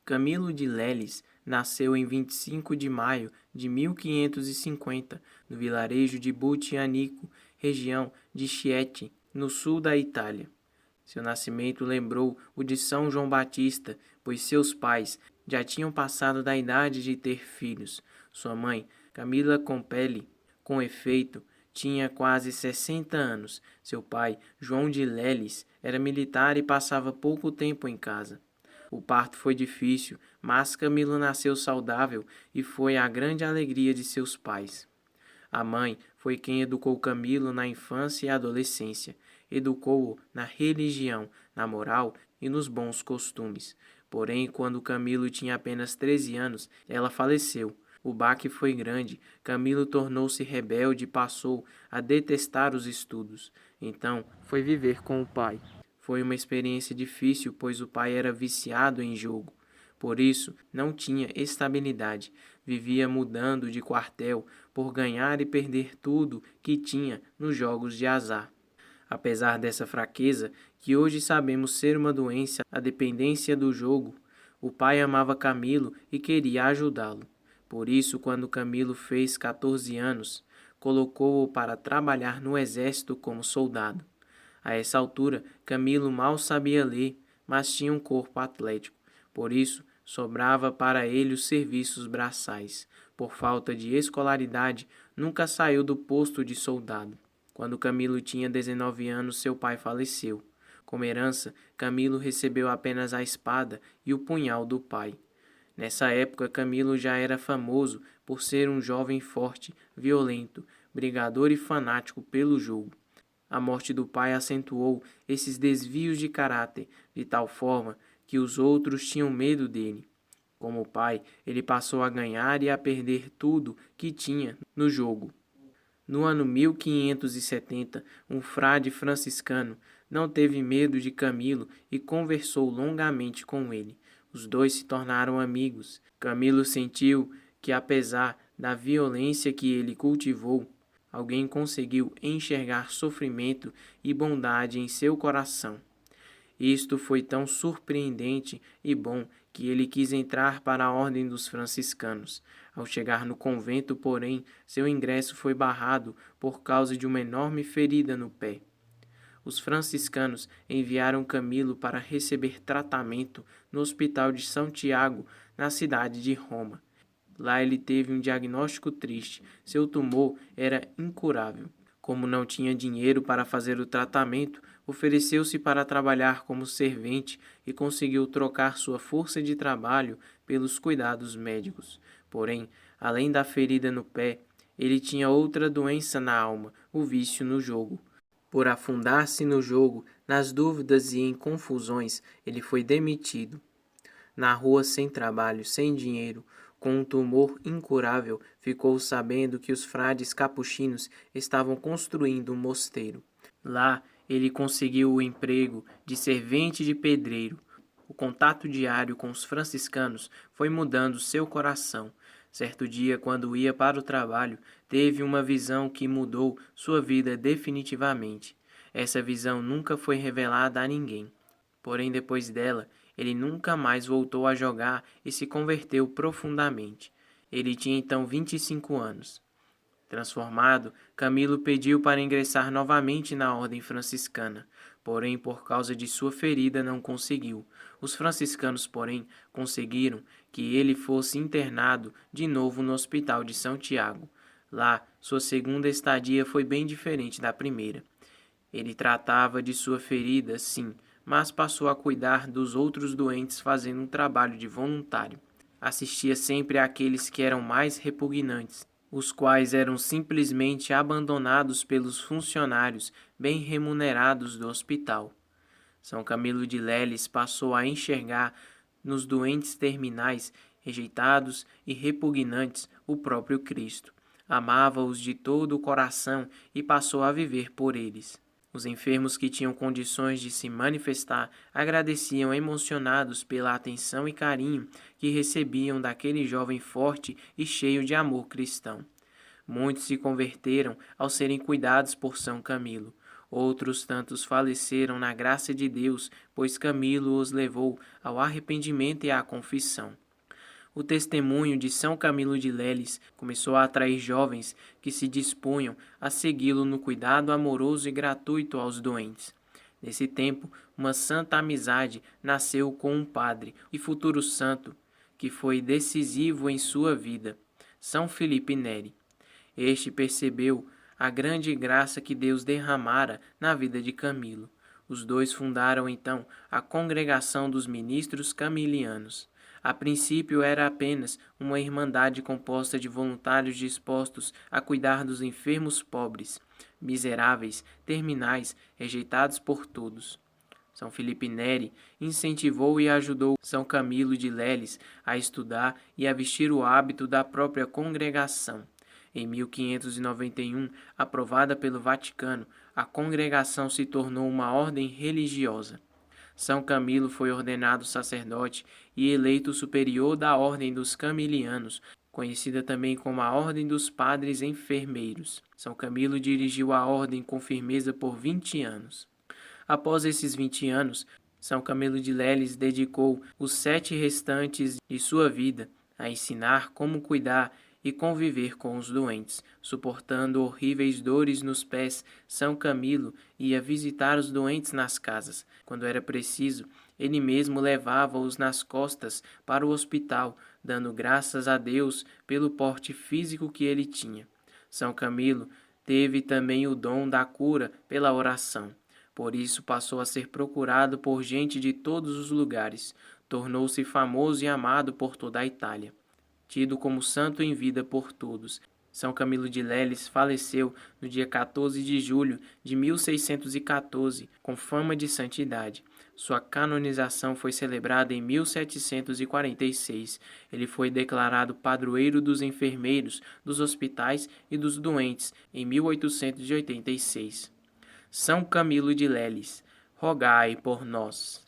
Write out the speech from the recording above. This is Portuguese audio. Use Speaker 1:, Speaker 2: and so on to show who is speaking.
Speaker 1: Camilo de Leles nasceu em 25 de maio de 1550, no vilarejo de Butianico, região de Chieti, no sul da Itália. Seu nascimento lembrou o de São João Batista, pois seus pais já tinham passado da idade de ter filhos. Sua mãe, Camila Compelli, com efeito, tinha quase 60 anos. Seu pai, João de Leles, era militar e passava pouco tempo em casa. O parto foi difícil, mas Camilo nasceu saudável e foi a grande alegria de seus pais. A mãe foi quem educou Camilo na infância e adolescência. Educou-o na religião, na moral e nos bons costumes. Porém, quando Camilo tinha apenas 13 anos, ela faleceu. O baque foi grande. Camilo tornou-se rebelde e passou a detestar os estudos. Então, foi viver com o pai. Foi uma experiência difícil, pois o pai era viciado em jogo. Por isso, não tinha estabilidade. Vivia mudando de quartel por ganhar e perder tudo que tinha nos jogos de azar. Apesar dessa fraqueza, que hoje sabemos ser uma doença, a dependência do jogo, o pai amava Camilo e queria ajudá-lo. Por isso, quando Camilo fez 14 anos, colocou-o para trabalhar no exército como soldado. A essa altura, Camilo mal sabia ler, mas tinha um corpo atlético. Por isso, sobrava para ele os serviços braçais. Por falta de escolaridade, nunca saiu do posto de soldado. Quando Camilo tinha 19 anos, seu pai faleceu. Como herança, Camilo recebeu apenas a espada e o punhal do pai. Nessa época, Camilo já era famoso por ser um jovem forte, violento, brigador e fanático pelo jogo. A morte do pai acentuou esses desvios de caráter, de tal forma que os outros tinham medo dele. Como pai, ele passou a ganhar e a perder tudo que tinha no jogo. No ano 1570, um frade franciscano não teve medo de Camilo e conversou longamente com ele. Os dois se tornaram amigos. Camilo sentiu que, apesar da violência que ele cultivou, alguém conseguiu enxergar sofrimento e bondade em seu coração. Isto foi tão surpreendente e bom que ele quis entrar para a ordem dos franciscanos. Ao chegar no convento, porém, seu ingresso foi barrado por causa de uma enorme ferida no pé. Os franciscanos enviaram Camilo para receber tratamento no Hospital de São Tiago, na cidade de Roma. Lá ele teve um diagnóstico triste. Seu tumor era incurável. Como não tinha dinheiro para fazer o tratamento, ofereceu-se para trabalhar como servente e conseguiu trocar sua força de trabalho pelos cuidados médicos. Porém, além da ferida no pé, ele tinha outra doença na alma, o vício no jogo. Por afundar-se no jogo, nas dúvidas e em confusões, ele foi demitido. Na rua, sem trabalho, sem dinheiro, com um tumor incurável, ficou sabendo que os frades capuchinos estavam construindo um mosteiro. Lá, ele conseguiu o emprego de servente de pedreiro. O contato diário com os franciscanos foi mudando seu coração. Certo dia, quando ia para o trabalho, teve uma visão que mudou sua vida definitivamente. Essa visão nunca foi revelada a ninguém. Porém, depois dela, ele nunca mais voltou a jogar e se converteu profundamente. Ele tinha então 25 anos. Transformado, Camilo pediu para ingressar novamente na ordem franciscana, porém por causa de sua ferida não conseguiu. Os franciscanos, porém, conseguiram que ele fosse internado de novo no Hospital de São Tiago. Lá, sua segunda estadia foi bem diferente da primeira. Ele tratava de sua ferida, sim, mas passou a cuidar dos outros doentes fazendo um trabalho de voluntário. Assistia sempre àqueles que eram mais repugnantes, os quais eram simplesmente abandonados pelos funcionários bem remunerados do hospital. São Camilo de Leles passou a enxergar nos doentes terminais, rejeitados e repugnantes, o próprio Cristo. Amava-os de todo o coração e passou a viver por eles. Os enfermos que tinham condições de se manifestar agradeciam emocionados pela atenção e carinho que recebiam daquele jovem forte e cheio de amor cristão. Muitos se converteram ao serem cuidados por São Camilo. Outros tantos faleceram na graça de Deus, pois Camilo os levou ao arrependimento e à confissão. O testemunho de São Camilo de Leles começou a atrair jovens que se dispunham a segui-lo no cuidado amoroso e gratuito aos doentes. Nesse tempo, uma santa amizade nasceu com um padre e futuro santo, que foi decisivo em sua vida, São Felipe Neri. Este percebeu a grande graça que Deus derramara na vida de Camilo. Os dois fundaram então a Congregação dos Ministros Camilianos. A princípio era apenas uma irmandade composta de voluntários dispostos a cuidar dos enfermos pobres, miseráveis, terminais, rejeitados por todos. São Felipe Neri incentivou e ajudou São Camilo de Leles a estudar e a vestir o hábito da própria congregação. Em 1591, aprovada pelo Vaticano, a congregação se tornou uma ordem religiosa. São Camilo foi ordenado sacerdote e eleito superior da Ordem dos Camilianos, conhecida também como a Ordem dos Padres Enfermeiros. São Camilo dirigiu a ordem com firmeza por 20 anos. Após esses 20 anos, São Camilo de Leles dedicou os 7 restantes de sua vida a ensinar como cuidar e conviver com os doentes. Suportando horríveis dores nos pés, São Camilo ia visitar os doentes nas casas. Quando era preciso, ele mesmo levava-os nas costas para o hospital, dando graças a Deus pelo porte físico que ele tinha. São Camilo teve também o dom da cura pela oração. Por isso passou a ser procurado por gente de todos os lugares. Tornou-se famoso e amado por toda a Itália. Tido como santo em vida por todos, São Camilo de Leles faleceu no dia 14 de julho de 1614, com fama de santidade. Sua canonização foi celebrada em 1746. Ele foi declarado padroeiro dos enfermeiros, dos hospitais e dos doentes em 1886. São Camilo de Leles, rogai por nós.